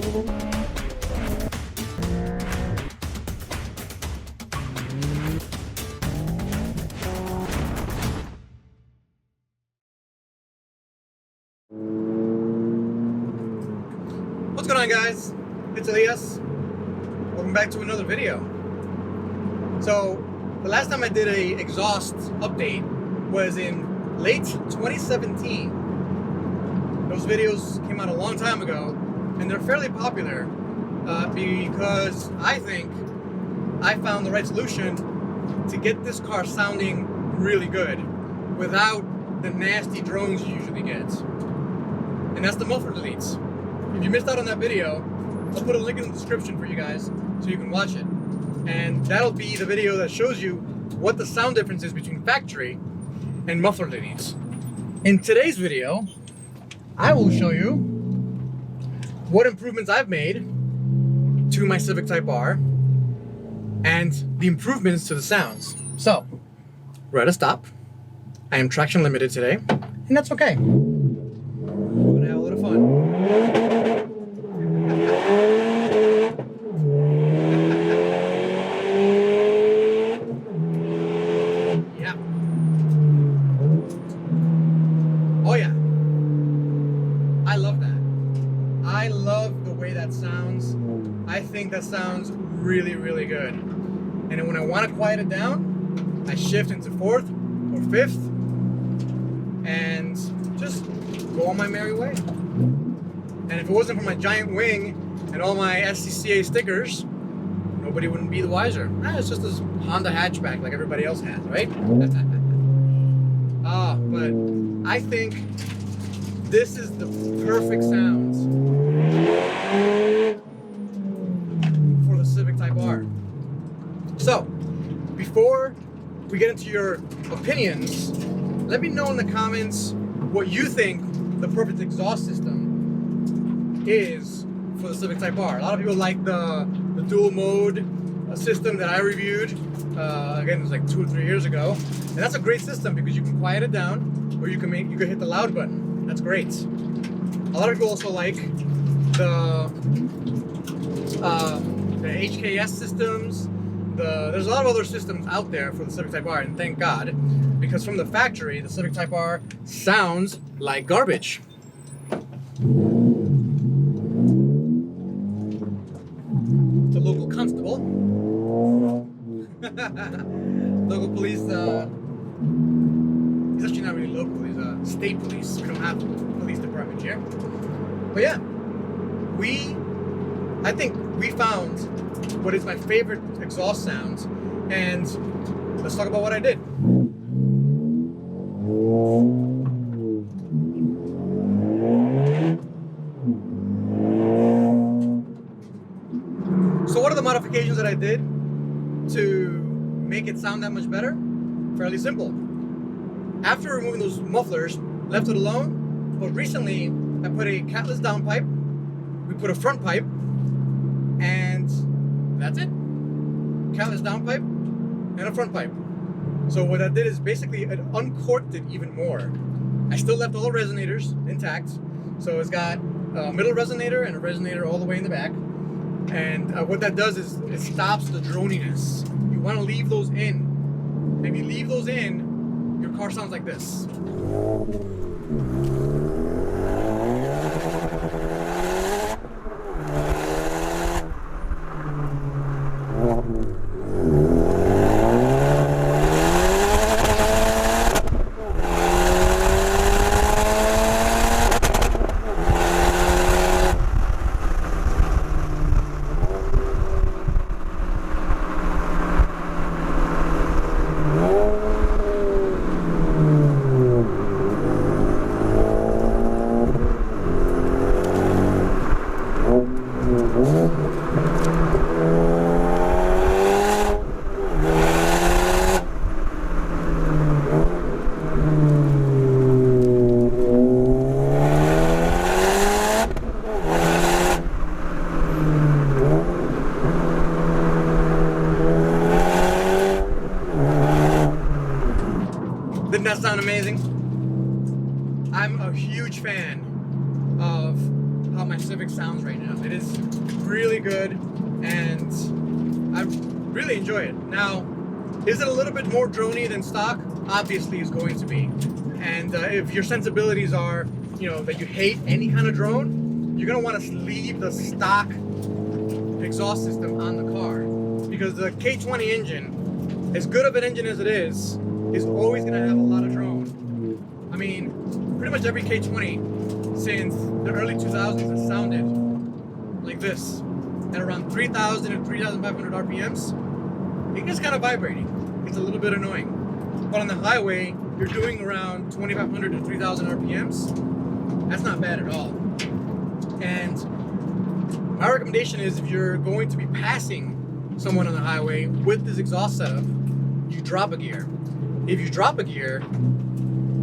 What's going on, guys? It's Elias. Welcome back to another video. So the last time I did a exhaust update was in late 2017. Those videos came out a long time ago, and they're fairly popular because I think I found the right solution to get this car sounding really good without the nasty drones you usually get. And that's the muffler deletes. If you missed out on that video, I'll put a link in the description for you guys so you can watch it. And that'll be the video that shows you what the sound difference is between factory and muffler deletes. In today's video, I will show you what improvements I've made to my Civic Type R and the improvements to the sounds. So, we're at a stop. I am traction limited today, and that's okay. We're gonna have a little fun. Yeah. Oh yeah. I love that. I love the way that sounds. I think that sounds really, really good. And when I want to quiet it down, I shift into 4th or 5th and just go on my merry way. And if it wasn't for my giant wing and all my SCCA stickers, nobody wouldn't be the wiser. It's just this Honda hatchback like everybody else has, right? But I think this is the perfect sound for the Civic Type R. So, before we get into your opinions, let me know in the comments what you think the perfect exhaust system is for the Civic Type R. A lot of people like the dual mode system that I reviewed. Again, it was like 2 or 3 years ago, and that's a great system because you can quiet it down, or you can hit the loud button. That's great. A lot of people also like the HKS systems. There's a lot of other systems out there for the Civic Type R, and thank God, because from the factory, the Civic Type R sounds like garbage. The local constable, local police, he's actually not really local, he's state police. We don't have police department here. But yeah, I think we found what is my favorite exhaust sound, and let's talk about what I did. So what are the modifications that I did to make it sound that much better? Fairly simple. After removing those mufflers, left it alone, but recently I put a catless downpipe, we put a front pipe, and that's it. Catless downpipe and a front pipe. So what I did is basically it uncorked it even more. I still left all the resonators intact. So it's got a middle resonator and a resonator all the way in the back. And what that does is it stops the droniness. You want to leave those in. If you leave those in, your car sounds like this. Didn't that sound amazing? I'm a huge fan of how my Civic sounds right now. It is really good, and I really enjoy it. Now, is it a little bit more droney than stock? Obviously, it's going to be. And if your sensibilities are, you know, that you hate any kind of drone, you're gonna want to leave the stock exhaust system on the car, because the K20 engine, as good of an engine as it is always gonna have a lot of drone. I mean, pretty much every K20 since the early 2000s has sounded like this at around 3,000 and 3,500 RPMs. It gets kind of vibrating. It's a little bit annoying. But on the highway, you're doing around 2,500 to 3,000 RPMs. That's not bad at all. And my recommendation is, if you're going to be passing someone on the highway with this exhaust setup, you drop a gear. If you drop a gear,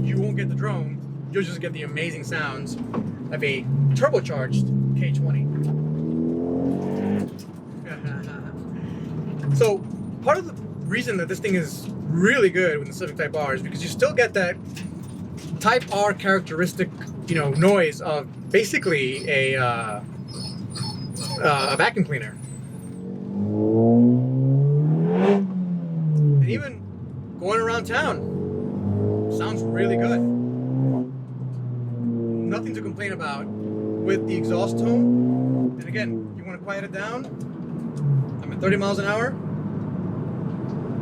you won't get the drone. You'll just get the amazing sounds of a turbocharged K20. So part of the reason that this thing is really good with the Civic Type R is because you still get that Type R characteristic, you know, noise of basically a vacuum cleaner. And even going around town sounds really good. Nothing to complain about with the exhaust tone. And again, you want to quiet it down. I'm at 30 miles an hour.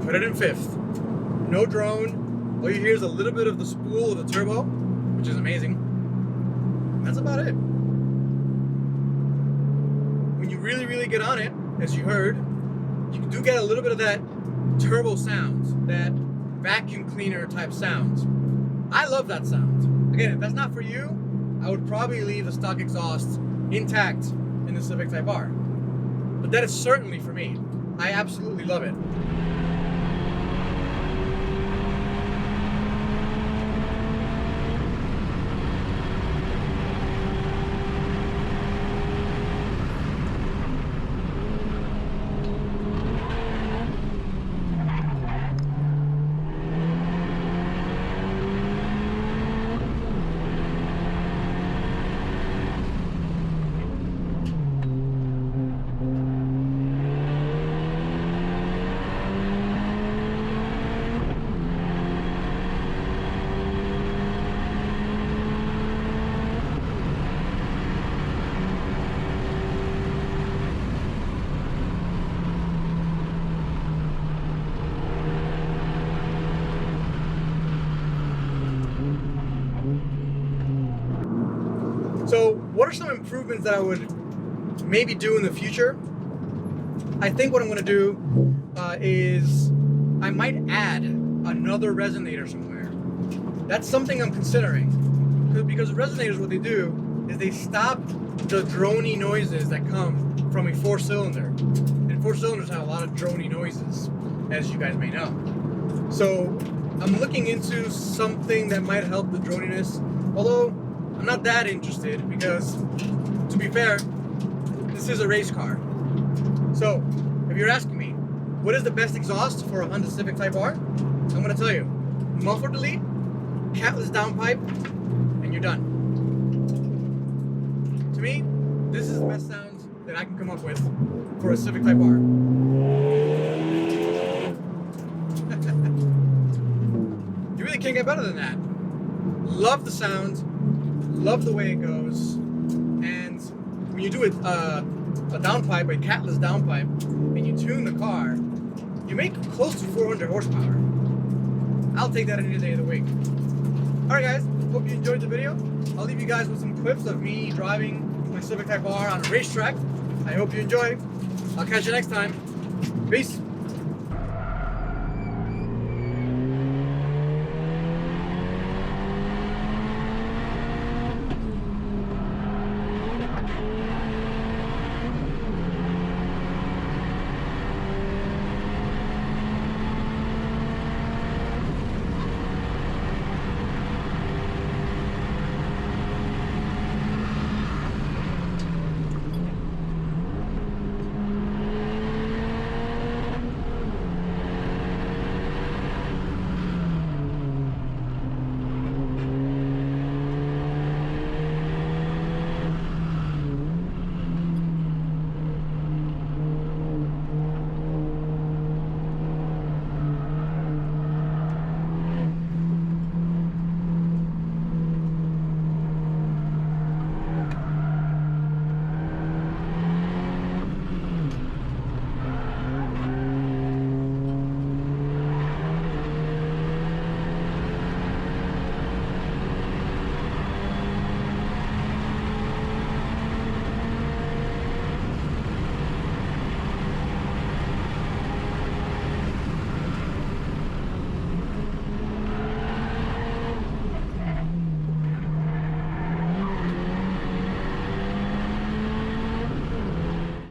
Put it in fifth. No drone. All you hear is a little bit of the spool of the turbo, which is amazing. That's about it. When you really, really get on it, as you heard, you do get a little bit of that turbo sound, that vacuum cleaner type sound. I love that sound. Again, if that's not for you, I would probably leave the stock exhaust intact in the Civic Type R. But that is certainly for me. I absolutely love it. So what are some improvements that I would maybe do in the future? I think what I'm going to do is I might add another resonator somewhere. That's something I'm considering. Because resonators, what they do is they stop the droney noises that come from a four-cylinder. And four-cylinders have a lot of droney noises, as you guys may know. So I'm looking into something that might help the droniness, although I'm not that interested because, to be fair, this is a race car. So, if you're asking me, what is the best exhaust for a Honda Civic Type R? I'm going to tell you. Muffler delete, catless downpipe, and you're done. To me, this is the best sound that I can come up with for a Civic Type R. You really can't get better than that. Love the sound. Love the way it goes, and when you do a downpipe, a catless downpipe, and you tune the car, you make close to 400 horsepower. I'll take that any day of the week. Alright guys, hope you enjoyed the video. I'll leave you guys with some clips of me driving my Civic Type R on a racetrack. I hope you enjoy. I'll catch you next time. Peace.